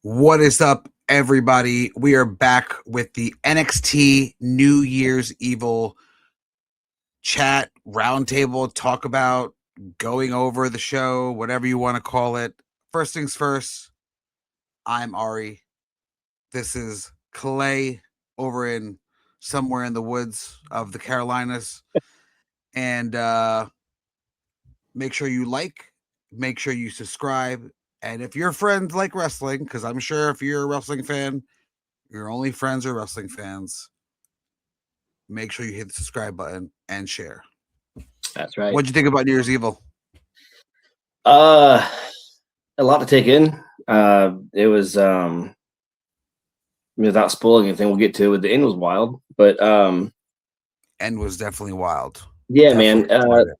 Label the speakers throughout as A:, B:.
A: What is up, everybody? We are back with the NXT New Year's Evil chat roundtable, talk about going over the show, whatever you want to call it. First things first, I'm Ari. This is Clay over in somewhere in the woods of the Carolinas. And make sure you make sure you subscribe. And if your friends like wrestling, because I'm sure if you're a wrestling fan, your only friends are wrestling fans, make sure you hit the subscribe button and share.
B: That's right.
A: What'd you think about New Year's Evil?
B: A lot to take in. It was without spoiling anything, we'll get to it. The end was wild, but
A: End was definitely wild.
B: yeah,
A: Definitely
B: man.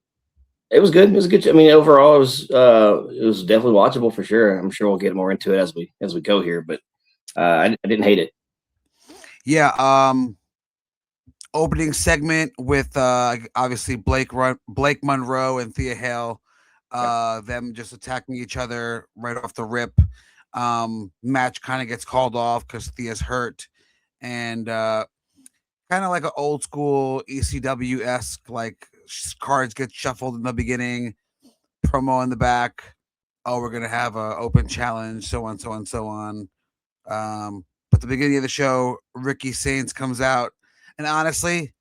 B: It was good. It was good. I mean, overall, it was definitely watchable for sure. I'm sure we'll get more into it as we go here, but I didn't hate it.
A: Yeah. Opening segment with obviously Blake Monroe and Thea Hale, them just attacking each other right off the rip. Match kind of gets called off because Thea's hurt, and kind of like an old school ECW-esque, like cards get shuffled in the beginning, promo in the back. Oh, we're gonna have a open challenge, so on, so on, so on. But the beginning of the show, Ricky Saints comes out, and honestly,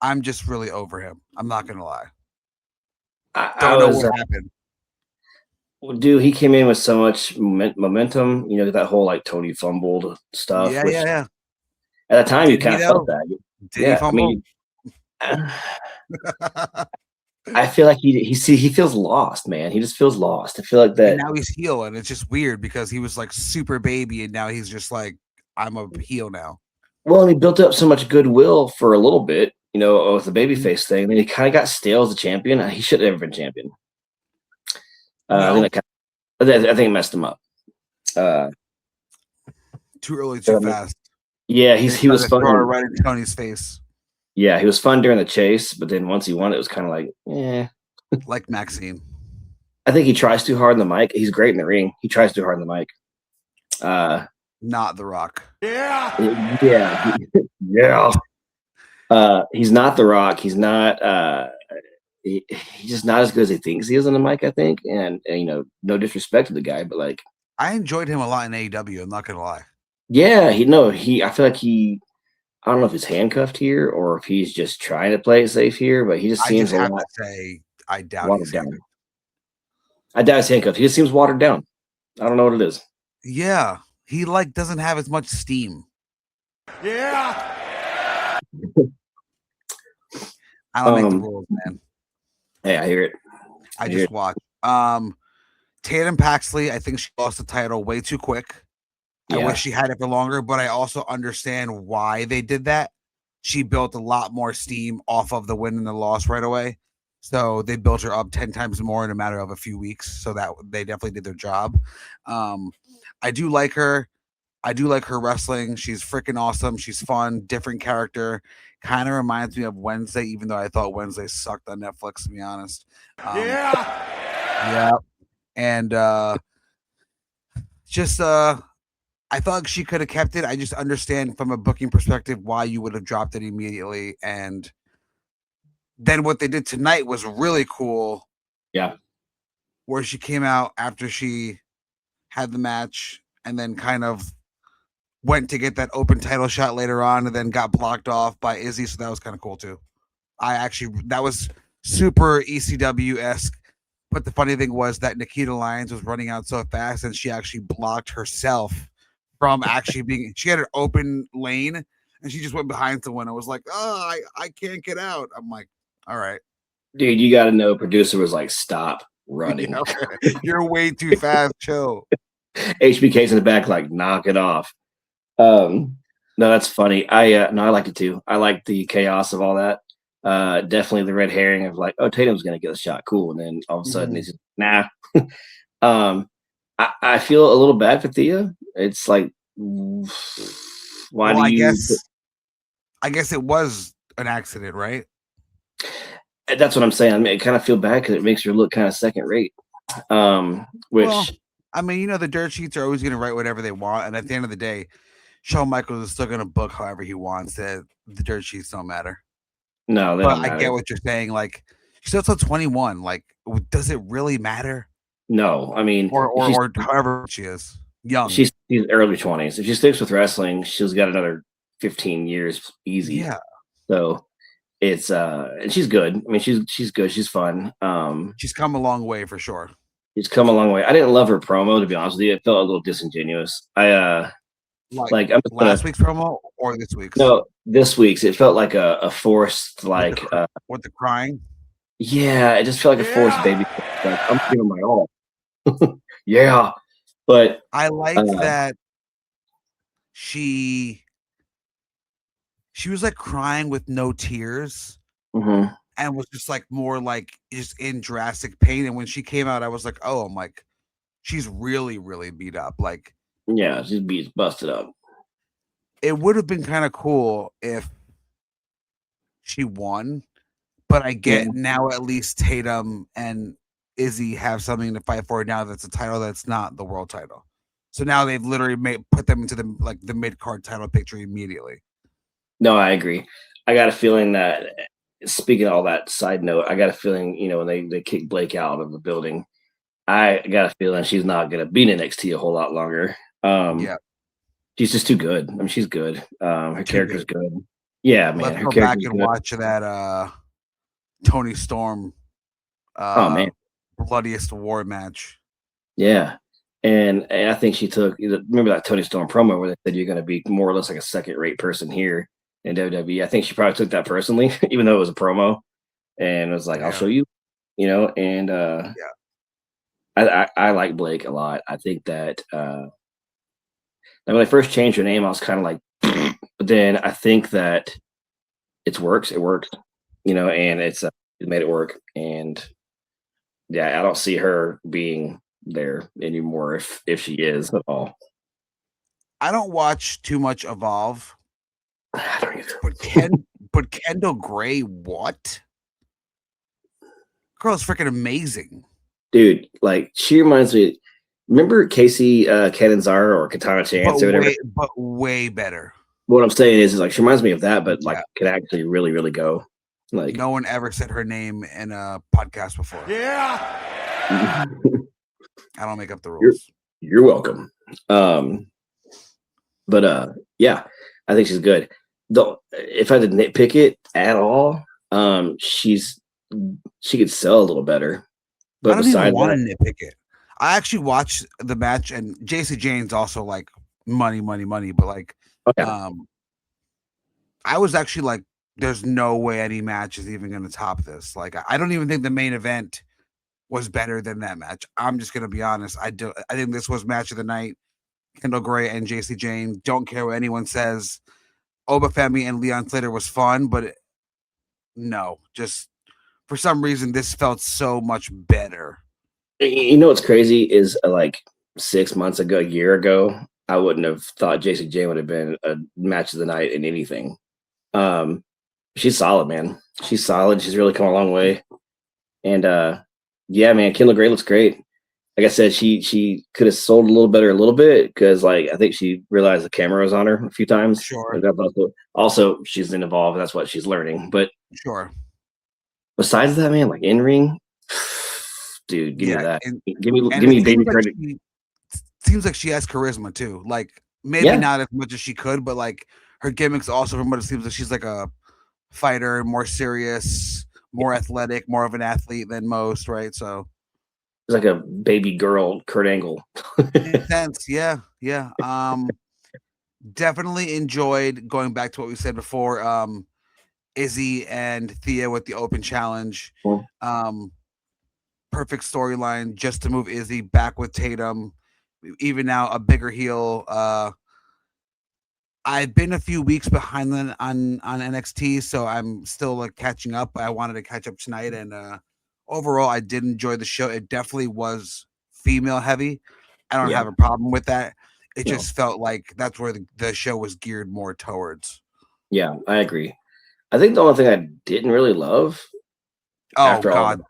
A: I'm just really over him. I'm not gonna lie. Don't know what happened.
B: Dude, he came in with so much momentum. You know, that whole like Tony fumbled stuff.
A: Yeah.
B: At the time, you kind of felt that.
A: Did he fumble?
B: I mean, I feel like he feels lost, man. He just feels lost. I feel like that.
A: And now he's heel, and it's just weird because he was like super baby, and now he's just like, I'm a heel now.
B: Well, and he built up so much goodwill for a little bit, you know, with the babyface thing. And then he kind of got stale as a champion. He should have never been champion.
A: No.
B: I think it messed him up.
A: Too early, too fast.
B: Yeah, he was fun.
A: Right in Tony's face.
B: Yeah, he was fun during the chase, but then once he won, it was kind of like,
A: like Maxine.
B: I think he tries too hard in the mic. He's great in the ring. He tries too hard in the mic.
A: Not The Rock.
B: Yeah. He's not The Rock. He's not. He's just not as good as he thinks he is on the mic, I think. And you know, no disrespect to the guy, but like,
A: I enjoyed him a lot in AEW. I'm not gonna lie.
B: Yeah, I feel like I don't know if he's handcuffed here or if he's just trying to play it safe here, but he just seems
A: I doubt he's handcuffed.
B: I doubt he's handcuffed. He just seems watered down. I don't know what it is.
A: Yeah, he like doesn't have as much steam.
B: Yeah.
A: I don't make the rules, man.
B: Hey, I hear it.
A: I just watched. Tatum Paxley, I think she lost the title way too quick. Yeah. I wish she had it for longer, but I also understand why they did that. She built a lot more steam off of the win and the loss right away. So they built her up 10 times more in a matter of a few weeks. So that they definitely did their job. I do like her. I do like her wrestling. She's freaking awesome. She's fun, different character. Kind of reminds me of Wednesday, even though I thought Wednesday sucked on Netflix, to be honest. Yeah. And I thought she could have kept it. I just understand from a booking perspective why you would have dropped it immediately. And then what they did tonight was really cool.
B: Yeah.
A: Where she came out after she had the match and then kind of went to get that open title shot later on and then got blocked off by Izzy. So that was kind of cool too. That was super ECW-esque. But the funny thing was that Nikita Lyons was running out so fast and she actually blocked herself from actually she had an open lane and she just went behind someone and was like, oh, I can't get out. I'm like, all right.
B: Dude, you got to know producer was like, stop running.
A: You're way too fast. Chill.
B: HBK's in the back, like, knock it off. No, that's funny. I liked it too. I like the chaos of all that. Definitely the red herring of like, oh, Tatum's gonna get a shot, cool, and then all of a sudden he's nah. I feel a little bad for Thea. It's like,
A: I guess it was an accident, right?
B: That's what I'm saying. I mean, I kind of feel bad because it makes her look kind of second rate. I
A: I mean, the dirt sheets are always going to write whatever they want, and at the end of the day, Shawn Michaels is still going to book however he wants. The dirt sheets don't matter.
B: No, they
A: But
B: don't
A: I get
B: matter.
A: what you're saying. Like, she's also 21. Like, does it really matter?
B: No, I mean,
A: Or
B: if
A: or or however she is young.
B: she's early 20s. If she sticks with wrestling, she's got another 15 years easy.
A: Yeah,
B: So it's and she's good. I mean, she's good. She's fun.
A: she's come a long way for sure.
B: She's come a long way. I didn't love her promo, to be honest with you. It felt a little disingenuous.
A: Like
B: Like I'm just
A: last
B: gonna
A: week's promo or this week's
B: no this week's. It felt like a forced
A: with
B: like
A: with the crying.
B: yeah. It just felt like a forced baby. Like I'm giving my all. Yeah, but
A: I
B: uh,
A: liked that she she was like crying with no tears
B: mhm.
A: and was just like more like just in drastic pain. And when she came out, I was like, oh, I'm like, she's really, really beat up. Like,
B: Yeah, she's beat busted up.
A: it would have been kind of cool if she won, but I
B: Yeah,
A: get now at least Tatum and Izzy have something to fight for now that's a title that's not the world title. So now they've literally put them into the mid card title picture immediately.
B: no, I agree. I got a feeling that speaking of all that side note, I got a feeling when they kick Blake out of the building, I got a feeling she's not gonna be in NXT a whole lot longer. Um,
A: Yeah,
B: she's just too good. I mean, she's good. Her
A: too
B: character's
A: good.
B: good. Yeah, man,
A: Let's
B: her
A: go back
B: character's
A: and
B: good.
A: watch that Tony Storm
B: Oh man,
A: uh bloodiest war match.
B: yeah. And I think she took. Remember that Tony Storm promo where they said you're going to be more or less like a second rate person here in WWE. I think she probably took that personally, even though it was a promo, and was like, "I'll
A: Yeah,
B: show you," And
A: yeah.
B: I like Blake a lot. I think that when they first changed her name, I was kind of like, but then I think that it works. It works, and it made it work. And yeah, I don't see her being there anymore if she is at all.
A: I don't watch too much Evolve,
B: I don't either.
A: but Kendall Gray, what? Girl's freaking amazing.
B: Dude, like she reminds me. Remember Casey Catanzaro or Katana
A: But
B: Chance or whatever?
A: way better.
B: What I'm saying is like she reminds me of that, but like
A: Yeah.
B: can actually really, really go. Like
A: No one ever said her name in a podcast before.
C: Yeah.
A: I don't make up the
B: you're
A: rules.
B: you're welcome. Um, but yeah, I think she's good. Though if I had to nitpick it at all, she could sell a little better.
A: I
B: But
A: don't even
B: besides
A: want to
B: that,
A: nitpick it. I actually watched the match, and JC Jane's also like money, money, money. But like,
B: okay,
A: um, I was actually like, there's no way any match is even going to top this. Like, I don't even think the main event was better than that match. I'm just gonna be honest. I think this was match of the night. Kendall Gray and JC Jane. Don't care what anyone says. Obafemi and Leon Slater was fun, but no, just for some reason this felt so much better.
B: you know what's crazy is like 6 months ago, a year ago, I wouldn't have thought JCJ would have been a match of the night in anything. Um, she's solid, man. She's solid. She's really come a long way. And yeah, man, Kendall Gray looks great. Like I said, she could have sold a little better a little bit because like I think she realized the camera was on her a few times.
A: Sure,
B: And that's also she's in Evolve. That's what she's learning. But
A: sure,
B: besides that, man, like in ring, dude, give me
A: yeah,
B: that.
A: and
B: Give
A: it
B: me baby credit.
A: seems like she has charisma too. Like maybe
B: Yeah,
A: not as much as she could, but like her gimmicks also from what it seems like she's like a fighter, more serious, more athletic, more of an athlete than most, right? So
B: it's like a baby girl, Kurt Angle.
A: intense, yeah, yeah. Definitely enjoyed going back to what we said before. Izzy and Thea with the open challenge.
B: Well,
A: Um, perfect storyline just to move Izzy back with Tatum. Even now, a bigger heel. I've been a few weeks behind on NXT, so I'm still like catching up. I wanted to catch up tonight, and overall, I did enjoy the show. It definitely was female heavy. I don't
B: yeah,
A: have a problem with that. It
B: no,
A: just felt like that's where the show was geared more towards.
B: yeah, I agree. I think the only thing I didn't really love
A: Oh
B: after all,
A: God,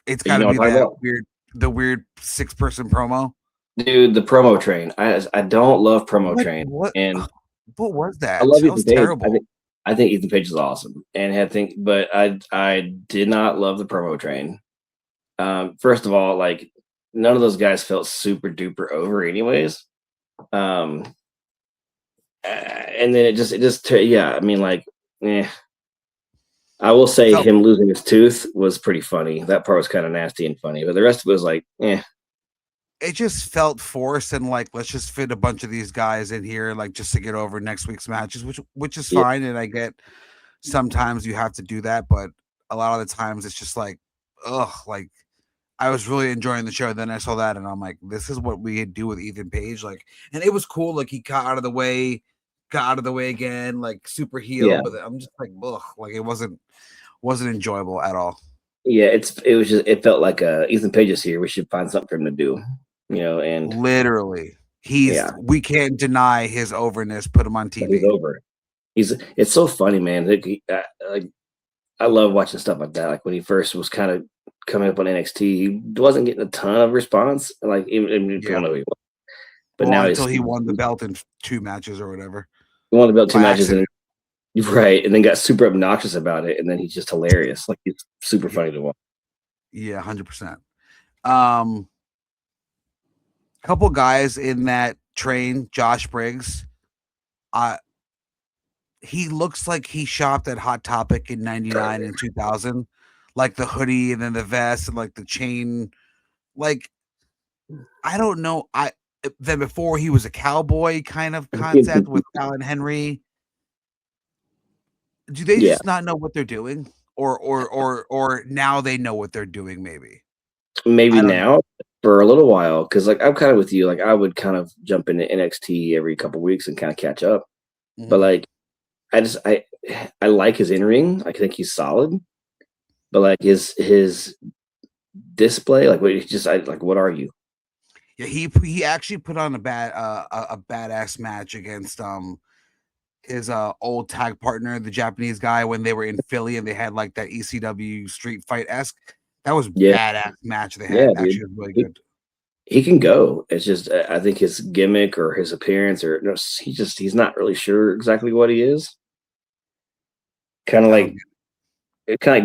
A: it's got
B: you
A: to
B: know
A: be
B: what I'm talking
A: that
B: about?
A: weird, the weird 6-person promo.
B: Dude, the promo train. I don't love promo train, and
A: what was
B: I
A: that?
B: love
A: That
B: Ethan
A: was
B: Page.
A: terrible.
B: I think Ethan Page is awesome, and but I did not love the promo train. First of all, like none of those guys felt super duper over, anyways. And then yeah. I mean, like, I will say him losing his tooth was pretty funny. That part was kind of nasty and funny, but the rest of it was like,
A: It just felt forced and like let's just fit a bunch of these guys in here like just to get over next week's matches, which is
B: yeah,
A: fine. And I get sometimes you have to do that, but a lot of the times it's just like, ugh, like I was really enjoying the show. Then I saw that and I'm like, this is what we do with Ethan Page. Like, and it was cool. Like he got out of the way again, like super heel.
B: yeah,
A: But I'm just like, ugh, like it wasn't enjoyable at all.
B: yeah. It felt like Ethan Page is here. We should find something for him to do, and
A: Literally,
B: yeah,
A: we can't deny his overness. Put him on
B: but he's
A: TV.
B: over. It's so funny, man. Like, I love watching stuff like that. Like when he first was kind of coming up on NXT, he wasn't getting a ton of response. Like even people know who he was. But now
A: until he won the belt in 2 matches or whatever.
B: He won the belt 2 matches,
A: accident.
B: right, and then got super obnoxious about it, and then he's just hilarious. Like he's super funny to watch.
A: Yeah, 100%. Couple guys in that train, Josh Briggs. He looks like he shopped at Hot Topic in 99 and 2000, like the hoodie and then the vest and like the chain. Like, I don't know. Then before he was a cowboy kind of concept with Alan Henry. Do they just not know what they're doing? Or now they know what they're doing, maybe
B: now for a little while, because like I'm kind of with you. Like I would kind of jump into NXT every couple weeks and kind of catch up. Mm-hmm. But like I like his in ring. I think he's solid. But like his display, like what are you?
A: Yeah, he actually put on a badass match against his old tag partner, the Japanese guy, when they were in Philly and they had like that ECW street fight-esque. That was badass match they had. Actually, was really good.
B: He can go. It's just I think his gimmick or his appearance or he's not really sure exactly what he is. Kind of like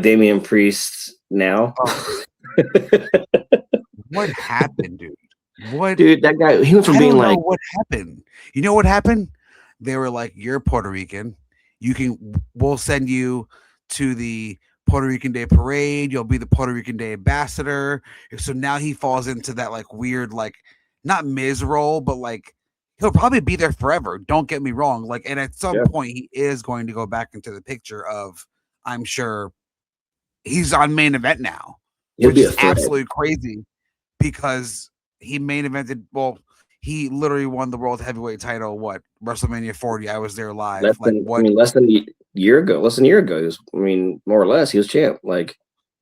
B: Damian Priest now.
A: Oh. What happened, dude?
B: Dude, that guy, he went from being like,
A: what happened? You know what happened? They were like, you're Puerto Rican. We'll send you to the Puerto Rican Day Parade. You'll be the Puerto Rican Day ambassador. So now he falls into that like weird, like not Miz role, but like he'll probably be there forever. Don't get me wrong. Like, and at some point he is going to go back into the picture of, I'm sure he's on main event now, which is absolutely crazy because he main evented. Well, he literally won the world heavyweight title. What, WrestleMania 40? I was there live.
B: Less than a year ago. Less than a year ago. He was, more or less, he was champ. Like,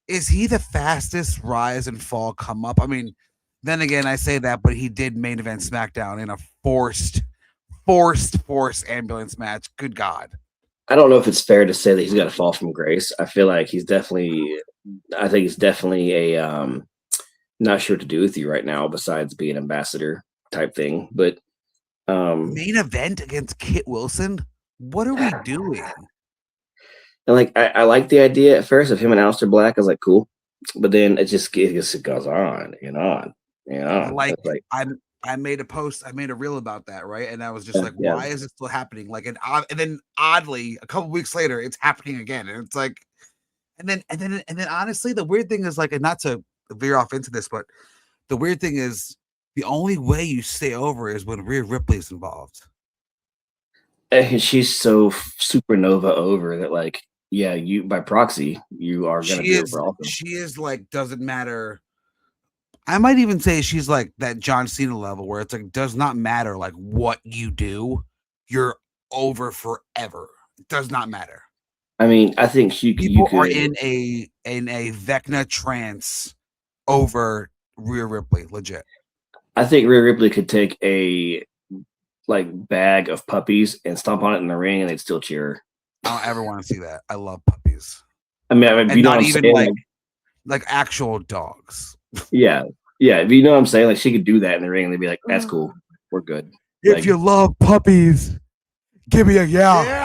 A: is he the fastest rise and fall come up? I mean, then again, I say that, but he did main event SmackDown in a forced ambulance match. Good God.
B: I don't know if it's fair to say that he's got to fall from grace. I feel like I think he's definitely a not sure what to do with you right now besides being ambassador type thing. But
A: main event against Kit Wilson? What are we doing?
B: And like I like the idea at first of him and Aleister Black. I was like, cool. But then it goes on and on and on.
A: Like I made a post, I made a reel about that, right? And I was just why is it still happening? Like and then oddly, a couple weeks later, it's happening again. And it's like, and then honestly, the weird thing is like, and not to veer off into this, but the weird thing is the only way you stay over is when Rhea Ripley's involved.
B: And she's so supernova over that, like, yeah, you by proxy, you are gonna be over also.
A: She is like, doesn't matter. I might even say she's like that John Cena level where it's like does not matter like what you do, you're over forever. It does not matter.
B: I mean, I think
A: people are in a Vecna trance over Rhea Ripley, legit.
B: I think Rhea Ripley could take a like bag of puppies and stomp on it in the ring, and they'd still cheer.
A: I don't ever want to see that. I love puppies.
B: I mean,
A: and not even like actual dogs.
B: Yeah, Yeah, if you know what I'm saying, like she could do that in the ring, and they'd be like, "That's cool, we're good."
A: If
B: Like,
A: you love puppies, give me a
B: yeah.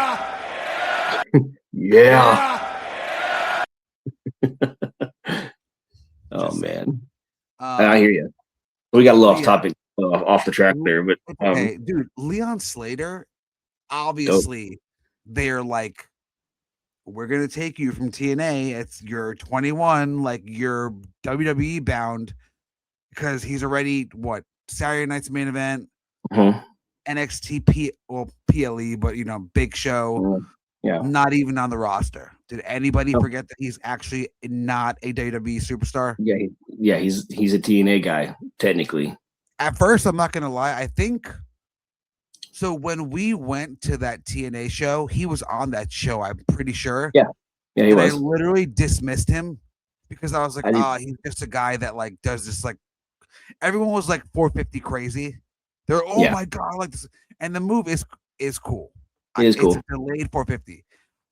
B: Oh man, I hear you. We got a little off topic, off the track there, but
A: okay, dude, Leon Slater, obviously, they're like, we're gonna take you from TNA. You're 21, like you're WWE bound because he's already Saturday night's main event, NXT PLE, but big show.
B: Yeah.
A: Not even on the roster. Did anybody forget that he's actually not a WWE superstar?
B: Yeah, he's a TNA guy, technically.
A: At first, I'm not gonna lie, I think so. When we went to that TNA show, he was on that show, I'm pretty sure.
B: Yeah, he was.
A: I literally dismissed him because I was like, he's just a guy that like does this, like everyone was like 450 crazy. They're my god, like this, and the move is cool.
B: It is cool.
A: It's a delayed 450,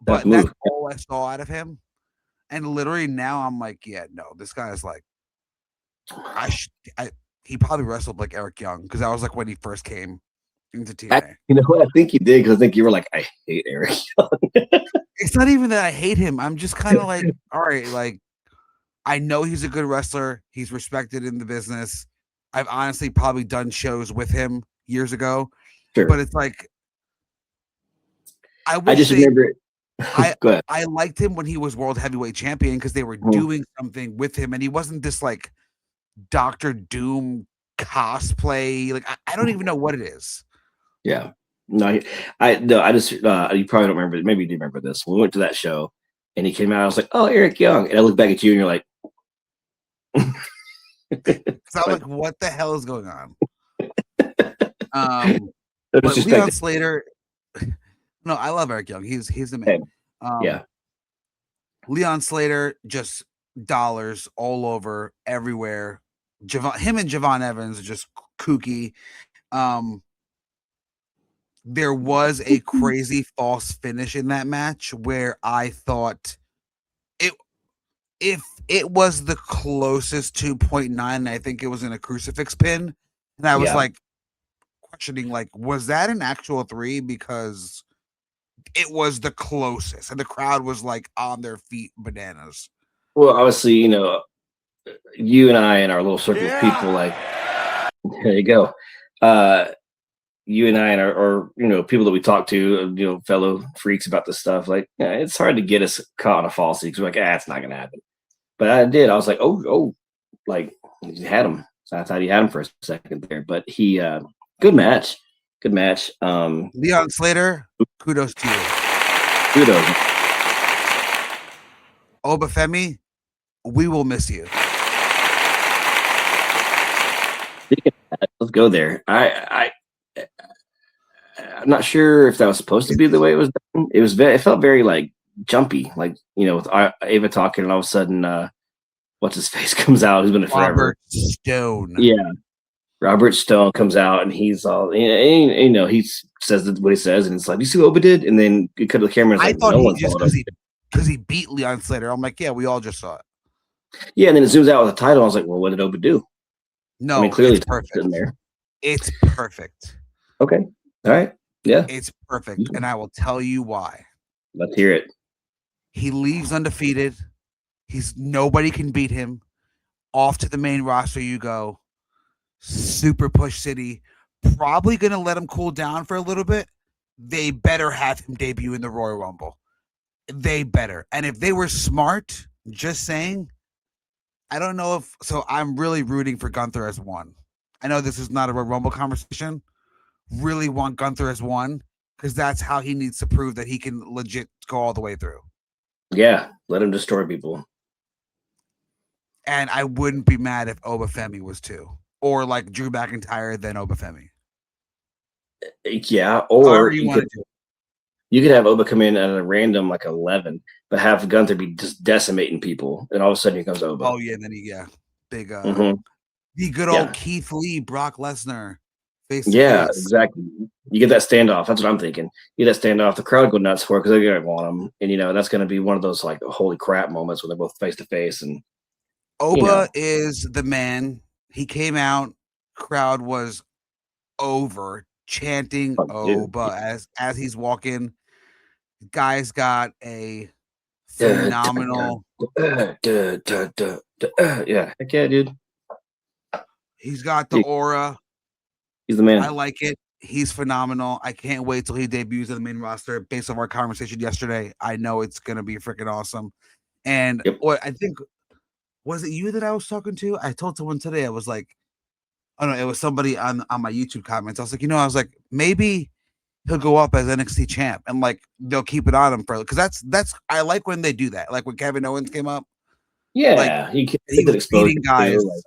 A: but that's all I saw out of him. And literally now I'm like, yeah, no, this guy is like, he probably wrestled like Eric Young because that was like when he first came into TNA.
B: You know what? I think you did because I think you were like, I hate Eric Young.
A: It's not even that I hate him. I'm just kind of like, all right, like I know he's a good wrestler. He's respected in the business. I've honestly probably done shows with him years ago, but it's like I just remember it. I liked him when he was world heavyweight champion because they were doing something with him, and he wasn't this like Dr. Doom cosplay. Like I don't even know what it is.
B: Yeah, no, I just you probably don't remember. Maybe you do remember this. When we went to that show, and he came out. I was like, "Oh, Eric Young," and I looked back at you, and you're like,
A: so I'm like, "What the hell is going on?" But Leon Slater. No, I love Eric Young. He's the man.
B: Yeah.
A: Leon Slater, just dollars all over, everywhere. Him and Javon Evans are just kooky. There was a crazy false finish in that match where I thought if it was the closest 2.9, I think it was in a crucifix pin. And I was like questioning, like, was that an actual 3? Because it was the closest, and the crowd was like on their feet, bananas.
B: Well, obviously, you and I and our little circle of people, like, there you go. You and I and our people that we talk to, fellow freaks about this stuff, like, it's hard to get us caught on a falsity because we're like, it's not gonna happen. But I did. I was like, oh, like you had him. So I thought he had him for a second there, but he, good match. Leon
A: Slater, kudos to you.
B: Kudos.
A: Obafemi, we will miss you.
B: Let's go there. I'm not sure if that was supposed to be the way it was done. It felt very like jumpy, like with Ava talking, and all of a sudden, what's his face comes out? Who's been it forever?
A: Robert Stone.
B: Yeah, Robert Stone comes out, and he's all, he says what he says, and it's like, you see what Oba did? And then you cut to the camera. And
A: I thought he just because he beat Leon Slater. I'm like, yeah, we all just saw it.
B: Yeah, and then it zooms out with the title. I was like, well, what did Oba do?
A: No,
B: I mean, clearly
A: it's perfect. In there. It's perfect.
B: Okay. All right. Yeah.
A: It's perfect. And I will tell you why.
B: Let's hear it.
A: He leaves undefeated. Nobody can beat him. Off to the main roster you go. Super push city. Probably going to let him cool down for a little bit. They better have him debut in the Royal Rumble. They better. And if they were smart, just saying, I don't know if so. I'm really rooting for Gunther as 1. I know this is not a Royal Rumble conversation. Really want Gunther as 1 because that's how he needs to prove that he can legit go all the way through.
B: Yeah, let him destroy people.
A: And I wouldn't be mad if Obafemi was 2, or like Drew McIntyre then Obafemi.
B: Yeah, or you could have Oba come in at a random like 11, but have Gunther be just decimating people, and all of a sudden here comes Oba.
A: Oh yeah, and then big the good old Keith Lee, Brock Lesnar.
B: Yeah, exactly. You get that standoff. That's what I'm thinking. You get that standoff. The crowd go nuts for it because they're gonna want him, and that's gonna be one of those like holy crap moments when they're both face to face. And
A: Oba is the man. He came out, crowd was over chanting
B: Oh, dude.
A: Oba as he's walking. Guy's got a
B: Duh, duh,
A: phenomenal.
B: duh, duh, duh, duh, yeah, heck yeah, dude.
A: He's got the
B: Dude,
A: aura.
B: he's the
A: I
B: man.
A: like it. He's phenomenal. I can't wait till he debuts in the main roster. Based on our conversation yesterday, I know it's gonna be freaking awesome. And
B: Yep.
A: what I think was it you that I was talking to? I told someone today. I was like, oh no, it was somebody on my YouTube comments. I was like, I was like, maybe he'll go up as NXT champ, and like they'll keep it on him for because that's I like when they do that. Like when Kevin Owens came up, like
B: Yeah, he
A: he
B: could
A: was
B: expose
A: beating
B: it
A: guys,
B: too. Like,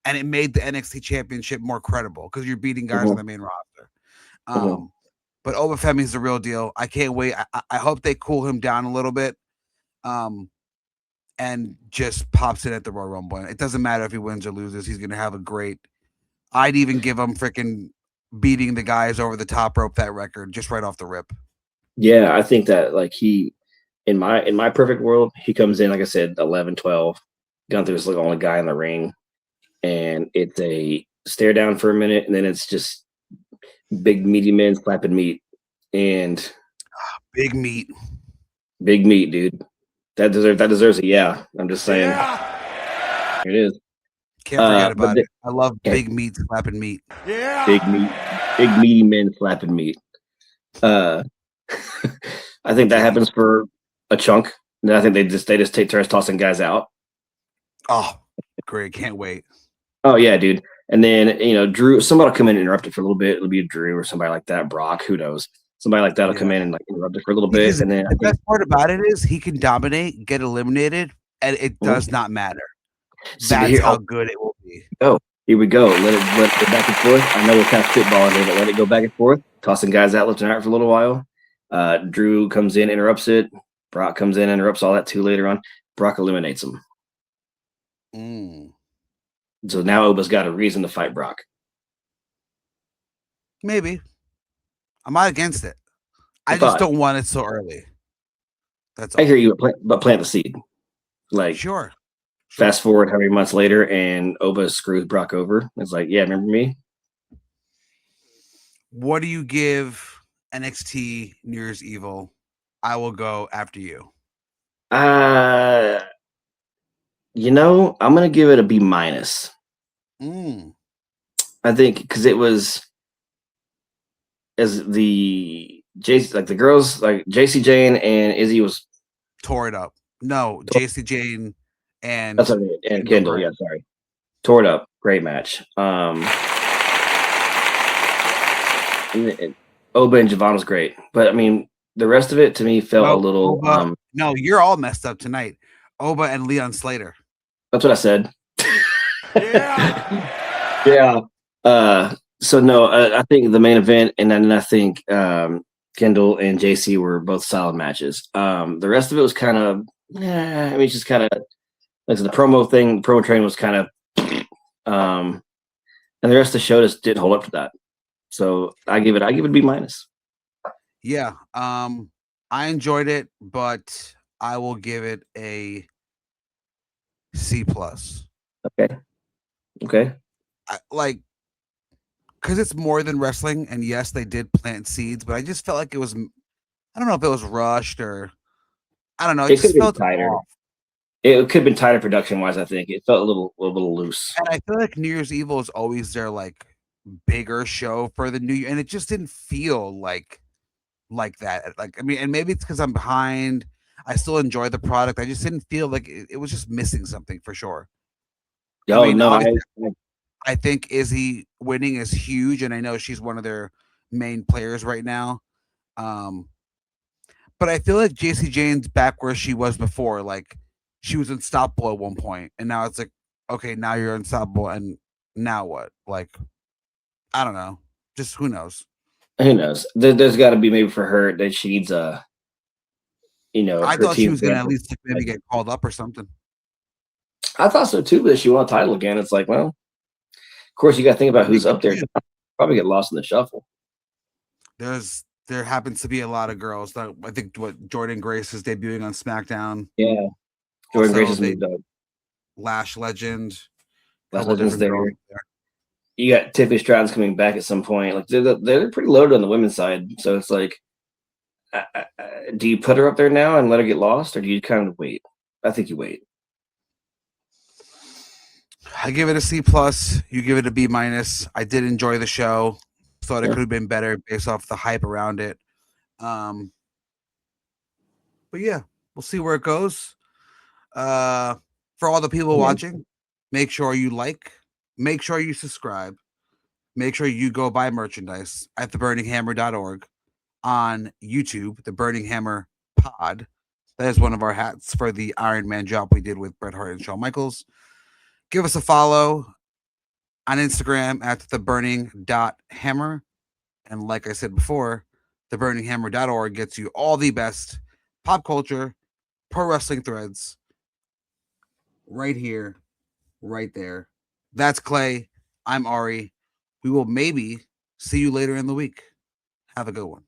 A: and it made the NXT championship more credible because you're beating guys on
B: mhm,
A: the main roster.
B: mhm.
A: But Obafemi's the real deal. I can't wait. I hope they cool him down a little bit, and just pops in at the Royal Rumble. It doesn't matter if he wins or loses. He's gonna have a great. I'd even give him freaking beating the guys over the top rope that record just right off the rip.
B: Yeah, I think that like he in my perfect world, he comes in like I said, 11, 12. Gunther's the only guy in the ring, and it's a stare down for a minute, and then it's just big meaty men slapping meat, and
A: Big meat.
B: big meat, dude. That deserves a yeah. I'm just saying.
C: Yeah.
B: Here it is.
A: Can't forget
B: But
A: about it. I love
B: yeah,
A: big meat slapping meat.
C: Yeah.
B: big meat, big meaty men slapping meat. Uh, I think that
A: Can't
B: happens for a chunk. And I think they just take turns tossing guys out.
A: Oh, great. Can't wait.
B: Oh yeah, dude. And then Drew, somebody will come in and interrupt it for a little bit. It'll be a Drew or somebody like that. Brock, who knows? Somebody like that'll come
A: Yeah.
B: in and like interrupt it for a little bit,
A: Because
B: and then I
A: the
B: think
A: best part about it is he can dominate, get eliminated, and it
B: mhm.
A: does not matter.
B: See, but
A: That's
B: here,
A: how good it will be.
B: here we go. Let it go back and forth. I know we're kind of spitballing here, but let it go back and forth, tossing guys out left and right for a little while. Drew comes in, interrupts it. Brock comes in, interrupts all that too later on. Brock eliminates him.
A: Mm,
B: So now Oba's got a reason to fight Brock.
A: maybe. I'm not against it. I just
B: Thought.
A: don't want it so early. That's all.
B: I hear you, but plant the seed. Like
A: Sure.
B: fast forward how many months later, and Oba screws Brock over. It's like, yeah, remember me?
A: What do you give NXT New Year's Evil? I will go after you.
B: I'm gonna give it a B minus.
A: Mm,
B: I think because it was as the the girls like JC Jane and Izzy was
A: tore it up. No, JC Jane and
B: that's what I mean, and Kendall, yeah, sorry, tore it up. Great match. And Oba and Javon was great, but I mean the rest of it to me felt a
A: No,
B: little.
A: Oba. No, you're all messed up tonight. Oba and Leon Slater.
B: That's what I said.
C: Yeah.
B: Yeah. So no, I think the main event, and then I think Kendall and JC were both solid matches. The rest of it was kind of, it's just kind of like the promo thing. The promo train was kind of, and the rest of the show just didn't hold up to that. So I give it B minus.
A: Yeah. I enjoyed it, but I will give it a C plus.
B: Okay.
A: Like, because it's more than wrestling, and yes, they did plant seeds, but I just felt like it was. I don't know if it was rushed or I don't know. It just felt
B: tighter.
A: off.
B: It could have been tighter production wise. I think it felt a little loose.
A: And I feel like New Year's Evil is always their like bigger show for the new year, and it just didn't feel like that. Like I mean, and maybe it's because I'm behind. I still enjoy the product. I just didn't feel like it was just missing something for sure. I
B: Oh
A: mean,
B: no,
A: obviously, I think Izzy winning is huge, and I know she's one of their main players right now. But I feel like JC Jane's back where she was before. Like she was unstoppable at one point, and now it's like, okay, now you're unstoppable, and now what? Like, I don't know. Just who knows?
B: who knows? There's got to be maybe for her that she needs
A: I
B: her
A: thought she
B: team.
A: was gonna at least like, maybe get called up or something.
B: I thought so too, but if she won a title again, it's like, well, of course you got to think about who's up there. Probably get lost in the shuffle.
A: There happens to be a lot of girls. That I think what Jordan Grace is debuting on SmackDown.
B: Yeah, Jordan
A: Also,
B: Grace is moved up.
A: Lash Legend. Couple
B: Legends
A: different
B: there.
A: girls there.
B: You got Tiffany Stratton's coming back at some point. Like they're pretty loaded on the women's side, so it's like, do you put her up there now and let her get lost, or do you kind of wait? I think you wait.
A: I give it a C plus. You give it a B minus. I did enjoy the show. Thought it
B: Yeah.
A: could have been better based off the hype around it. But yeah, we'll see where it goes. For all the people watching, make sure you like, make sure you subscribe, make sure you go buy merchandise at theburninghammer.org, on YouTube, the Burning Hammer Pod. That is one of our hats for the Iron Man job we did with Bret Hart and Shawn Michaels. Give us a follow on Instagram at theburning.hammer. And like I said before, theburninghammer.org gets you all the best pop culture, pro wrestling threads right here, right there. That's Clay. I'm Ari. We will maybe see you later in the week. Have a good one.